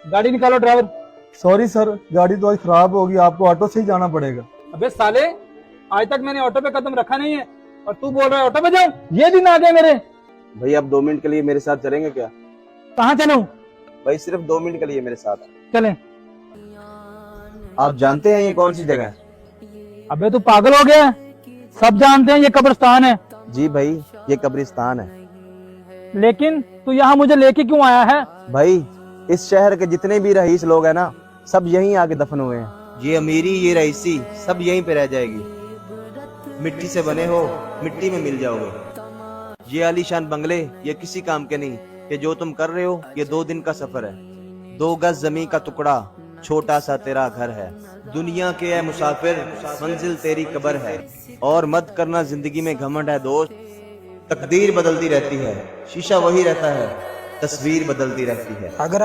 गाड़ी निकालो driver. Sorry sir, गाड़ी तो आज खराब होगी, आपको ऑटो से ही जाना पड़ेगा। अबे साले, आज तक मैंने ऑटो पे कदम रखा नहीं है और तू बोल रहा है ऑटो पे जाऊं? ये दिन आ गए मेरे। भाई आप 2 मिनट के लिए मेरे साथ चलेंगे क्या? कहाँ चलूं? भाई सिर्फ 2 मिनट के लिए मेरे साथ। चले। आप जानते हैं ये कौन सी जगह है? अबे तू पागल हो गया है? सब जानते हैं ये कब्रिस्तान है। जी भाई, ये कब्रिस्तान है। लेकिन तू यहाँ मुझे लेके क्यों आया है? भाई इस शहर के जितने भी रईस लोग हैं ना, सब यहीं आके दफन हुए हैं। ये अमीरी, ये रईसी सब यहीं पे रह जाएगी। मिट्टी से बने हो, मिट्टी में मिल जाओगे। ये आलीशान बंगले ये किसी काम के नहीं, कि जो तुम कर रहे हो ये 2 दिन का सफर है। 2 गज जमीन का टुकड़ा, छोटा सा तेरा घर है। दुनिया के है मुसाफिर, मंजिल तेरी कब्र है। और मत करना जिंदगी में घमंड है दोस्त, तकदीर बदलती रहती है, शीशा वही रहता है, तस्वीर बदलती रहती है। अगर